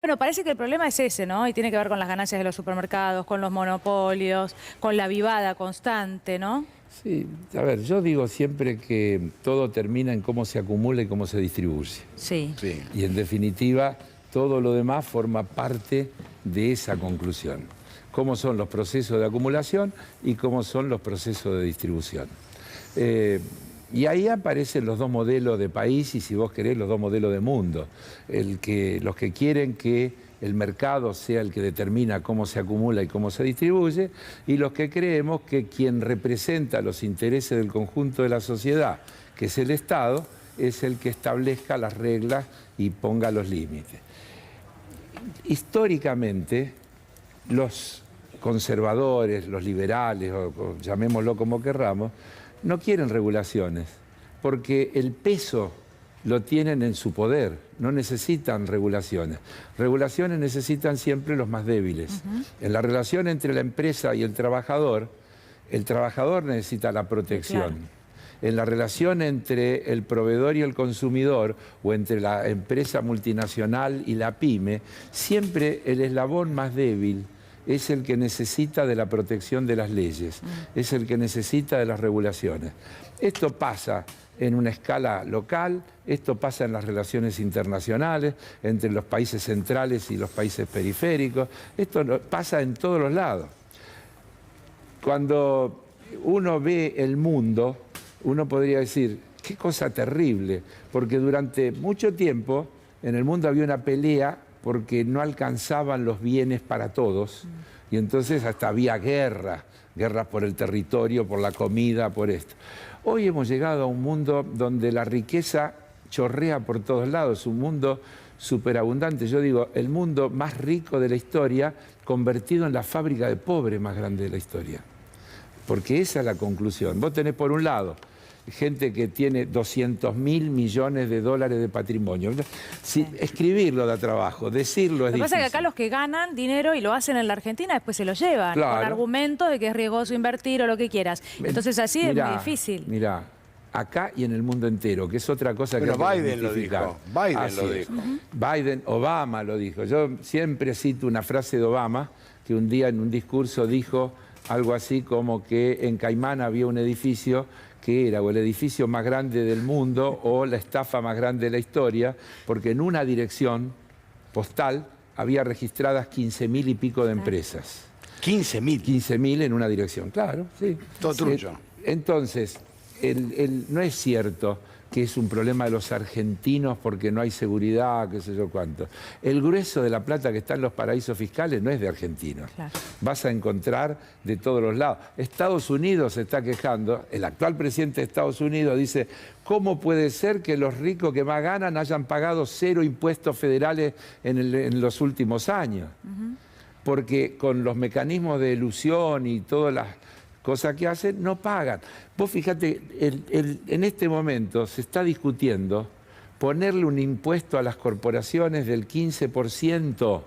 Bueno, parece que el problema es ese, ¿no? Y tiene que ver con las ganancias de los supermercados, con los monopolios, con la vivada constante, ¿no? Sí, a ver, yo digo siempre que todo termina en cómo se acumula y cómo se distribuye. Sí. Sí. Y en definitiva, todo lo demás forma parte de esa conclusión. Cómo son los procesos de acumulación y cómo son los procesos de distribución. Y ahí aparecen los dos modelos de país y, si vos querés, los dos modelos de mundo. Los que quieren que el mercado sea el que determina cómo se acumula y cómo se distribuye, y los que creemos que quien representa los intereses del conjunto de la sociedad, que es el Estado, es el que establezca las reglas y ponga los límites. Históricamente, los conservadores, los liberales, o llamémoslo como querramos, no quieren regulaciones, porque el peso lo tienen en su poder, no necesitan regulaciones. Regulaciones necesitan siempre los más débiles. En la relación entre la empresa y el trabajador necesita la protección. Claro. En la relación entre el proveedor y el consumidor, o entre la empresa multinacional y la pyme, siempre el eslabón más débil es el que necesita de la protección de las leyes, es el que necesita de las regulaciones. Esto pasa en una escala local, esto pasa en las relaciones internacionales, entre los países centrales y los países periféricos, esto pasa en todos los lados. Cuando uno ve el mundo, uno podría decir, qué cosa terrible, porque durante mucho tiempo en el mundo había una pelea porque no alcanzaban los bienes para todos, y entonces hasta había guerras por el territorio, por la comida, por esto. Hoy hemos llegado a un mundo donde la riqueza chorrea por todos lados, un mundo superabundante. Yo digo, el mundo más rico de la historia, convertido en la fábrica de pobres más grande de la historia. Porque esa es la conclusión. Vos tenés por un lado gente que tiene 200.000 millones de dólares de patrimonio. Sí, escribirlo da trabajo, decirlo es difícil. Lo que pasa es que acá los que ganan dinero y lo hacen en la Argentina después se lo llevan, Claro. con argumentos de que es riesgoso invertir o lo que quieras. Entonces así es muy difícil. Mirá, acá y en el mundo entero, que es otra cosa que hay que Biden lo desmitificar. dijo. Biden Así lo es. dijo. Biden, Obama lo dijo. Yo siempre cito una frase de Obama, que un día en un discurso dijo algo así como que en Caimán había un edificio que era o el edificio más grande del mundo o la estafa más grande de la historia, porque en una dirección postal había registradas 15.000 y pico de empresas. 15.000. 15.000 en una dirección, claro, sí. Todo trucho. Entonces, no es cierto que es un problema de los argentinos porque no hay seguridad, qué sé yo cuánto. El grueso de la plata que está en los paraísos fiscales no es de argentinos. Claro. Vas a encontrar de todos los lados. Estados Unidos se está quejando, el actual presidente de Estados Unidos dice, ¿cómo puede ser que los ricos que más ganan hayan pagado 0 impuestos federales en los últimos años? Porque con los mecanismos de elusión y todas las cosas que hacen, no pagan. Vos fíjate, en este momento se está discutiendo ponerle un impuesto a las corporaciones del 15%,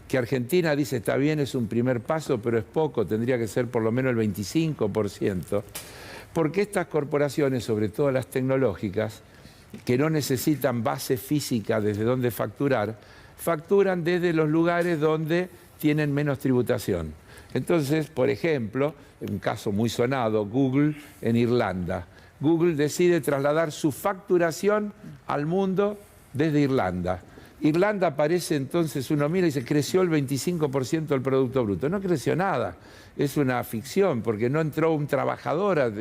que Argentina dice, está bien, es un primer paso, pero es poco, tendría que ser por lo menos el 25%, porque estas corporaciones, sobre todo las tecnológicas, que no necesitan base física desde donde facturar, facturan desde los lugares donde tienen menos tributación. Entonces, por ejemplo, un caso muy sonado, Google en Irlanda. Google decide trasladar su facturación al mundo desde Irlanda. Irlanda aparece entonces, uno mira y dice, creció el 25% del Producto Bruto. No creció nada, es una ficción, porque no entró un trabajador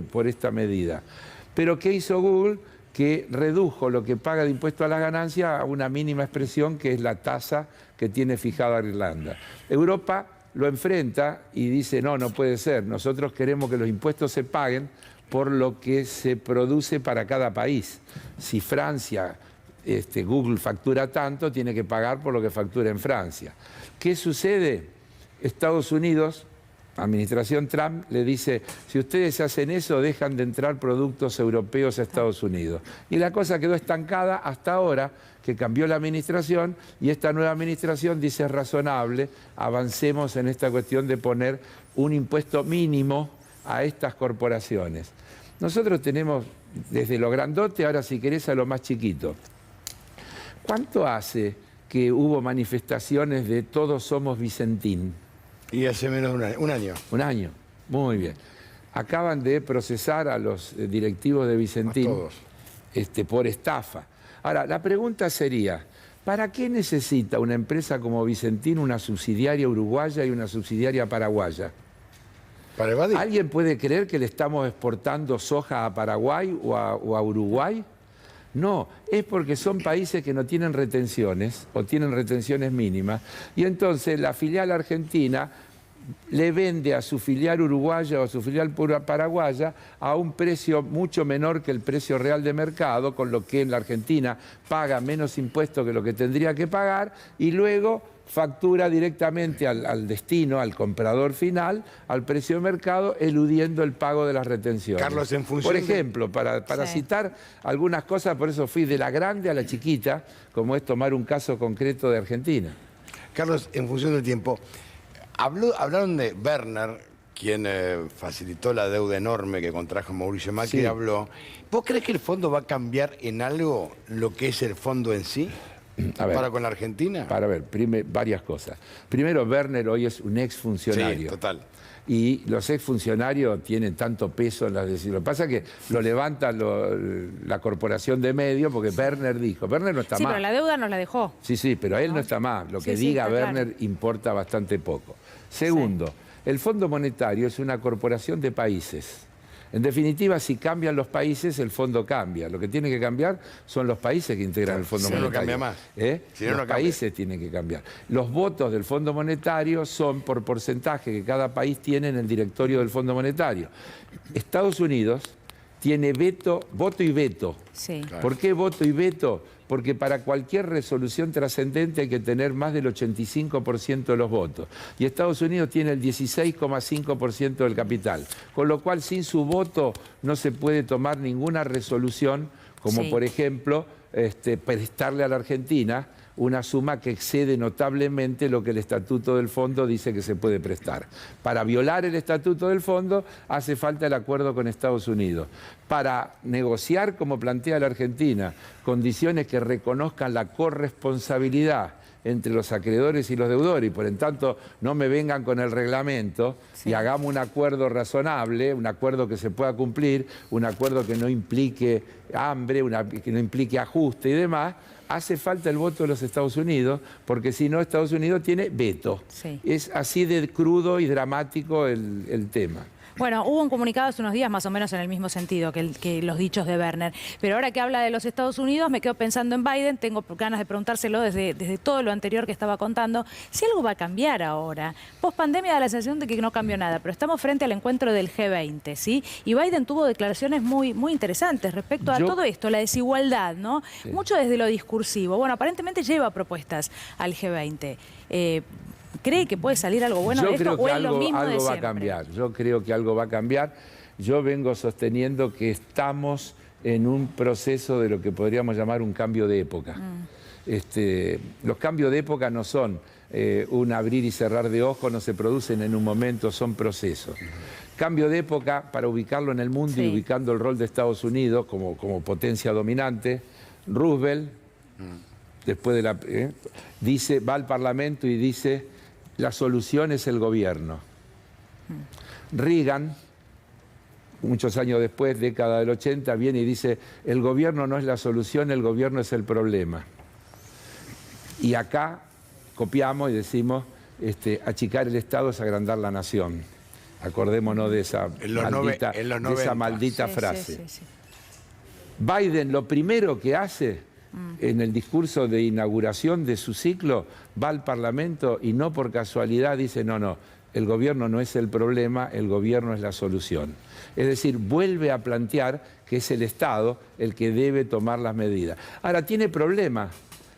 por esta medida. Pero ¿qué hizo Google? Que redujo lo que paga de impuesto a la ganancia a una mínima expresión, que es la tasa que tiene fijada Irlanda. Europa lo enfrenta y dice, no, no puede ser, nosotros queremos que los impuestos se paguen por lo que se produce para cada país. Si Francia, Google factura tanto, tiene que pagar por lo que factura en Francia. ¿Qué sucede? Estados Unidos, administración Trump, le dice, si ustedes hacen eso, dejan de entrar productos europeos a Estados Unidos. Y la cosa quedó estancada hasta ahora, que cambió la administración, y esta nueva administración dice, es razonable, avancemos en esta cuestión de poner un impuesto mínimo a estas corporaciones. Nosotros tenemos desde lo grandote, ahora si querés a lo más chiquito. ¿Cuánto hace que hubo manifestaciones de Todos Somos Vicentín. Y hace menos de un año. Un año, muy bien. Acaban de procesar a los directivos de Vicentín por estafa. Ahora, la pregunta sería, ¿para qué necesita una empresa como Vicentín una subsidiaria uruguaya y una subsidiaria paraguaya? ¿Para evadir? ¿Alguien puede creer que le estamos exportando soja a Paraguay o a Uruguay? No, es porque son países que no tienen retenciones o tienen retenciones mínimas y entonces la filial argentina le vende a su filial uruguaya o a su filial paraguaya a un precio mucho menor que el precio real de mercado, con lo que en la Argentina paga menos impuestos que lo que tendría que pagar y luego factura directamente al destino, al comprador final, al precio de mercado, eludiendo el pago de las retenciones. Carlos, en función por ejemplo, para citar algunas cosas, por eso fui de la grande a la chiquita, como es tomar un caso concreto de Argentina. Carlos, en función del tiempo, hablaron de Werner, quien facilitó la deuda enorme que contrajo Mauricio Macri, Sí. habló. ¿Vos crees que el fondo va a cambiar en algo lo que es el fondo en sí? A ver, ¿Para con la Argentina? Para ver, varias cosas. Primero, Werner hoy es un exfuncionario. Sí, total. Y los exfuncionarios tienen tanto peso en las decisiones. Lo que pasa es que lo levanta la corporación de medios porque Werner dijo. Werner no está Sí, mal. pero la deuda nos la dejó. Sí, pero él no está mal. Lo que Sí, diga está Werner claro. importa bastante poco. Segundo, el Fondo Monetario es una corporación de países. En definitiva, si cambian los países, el fondo cambia. Lo que tiene que cambiar son los países que integran el Fondo Si no, no Monetario. cambia más. Si no, Los no cambia. países tienen que cambiar. Los votos del Fondo Monetario son por porcentaje que cada país tiene en el directorio del Fondo Monetario. Estados Unidos tiene voto y veto. Sí. Claro. ¿Por qué voto y veto? Porque para cualquier resolución trascendente hay que tener más del 85% de los votos. Y Estados Unidos tiene el 16,5% del capital. Con lo cual, sin su voto no se puede tomar ninguna resolución, como Sí. por ejemplo, prestarle a la Argentina una suma que excede notablemente lo que el estatuto del fondo dice que se puede prestar. Para violar el estatuto del fondo hace falta el acuerdo con Estados Unidos. Para negociar, como plantea la Argentina, condiciones que reconozcan la corresponsabilidad entre los acreedores y los deudores, y por en tanto no me vengan con el reglamento y hagamos un acuerdo razonable, un acuerdo que se pueda cumplir, un acuerdo que no implique hambre, que no implique ajuste y demás, hace falta el voto de los Estados Unidos, porque si no, Estados Unidos tiene veto. Sí. Es así de crudo y dramático el tema. Bueno, hubo un comunicado hace unos días más o menos en el mismo sentido que los dichos de Werner. Pero ahora que habla de los Estados Unidos, me quedo pensando en Biden. Tengo ganas de preguntárselo desde todo lo anterior que estaba contando. Si algo va a cambiar ahora. Post pandemia da la sensación de que no cambió nada, pero estamos frente al encuentro del G20, ¿sí? Y Biden tuvo declaraciones muy interesantes respecto a todo esto, la desigualdad, ¿no? Sí. Mucho desde lo discursivo. Bueno, aparentemente lleva propuestas al G20. ¿Cree que puede salir algo bueno de esto o es lo mismo de algo va a siempre? cambiar. Yo creo que algo va a cambiar. Yo vengo sosteniendo que estamos en un proceso de lo que podríamos llamar un cambio de época. Los cambios de época no son un abrir y cerrar de ojos, no se producen en un momento, son procesos. Cambio de época, para ubicarlo en el mundo y ubicando el rol de Estados Unidos como potencia dominante, Roosevelt, después de va al Parlamento y dice: la solución es el gobierno. Reagan, muchos años después, década del 80, viene y dice: el gobierno no es la solución, el gobierno es el problema. Y acá copiamos y decimos: achicar el Estado es agrandar la nación. Acordémonos de esa maldita frase. Sí. Biden lo primero que hace en el discurso de inauguración de su ciclo, va al Parlamento y no por casualidad dice: no, el gobierno no es el problema, el gobierno es la solución. Es decir, vuelve a plantear que es el Estado el que debe tomar las medidas. Ahora, tiene problemas,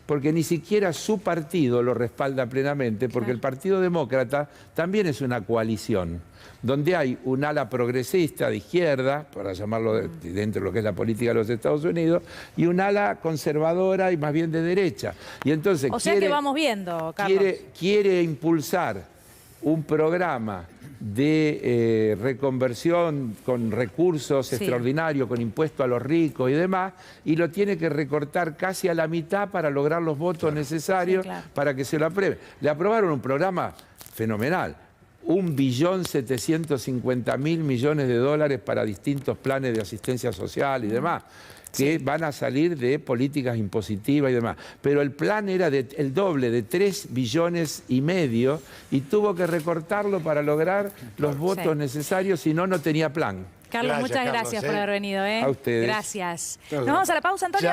porque ni siquiera su partido lo respalda plenamente, porque el Partido Demócrata también es una coalición, donde hay un ala progresista de izquierda, para llamarlo dentro de lo que es la política de los Estados Unidos, y un ala conservadora y más bien de derecha. Y entonces O sea que vamos viendo, Carlos. quiere impulsar un programa de reconversión con recursos extraordinarios, con impuesto a los ricos y demás, y lo tiene que recortar casi a la mitad para lograr los votos necesarios para que se lo apruebe. Le aprobaron un programa fenomenal. 1.750.000 millones de dólares para distintos planes de asistencia social y demás, que van a salir de políticas impositivas y demás. Pero el plan era el doble, de 3,5 billones, y tuvo que recortarlo para lograr los votos necesarios, si no, no tenía plan. Carlos, muchas gracias por haber venido. A ustedes. Gracias. Nos vamos a la pausa, Antonio.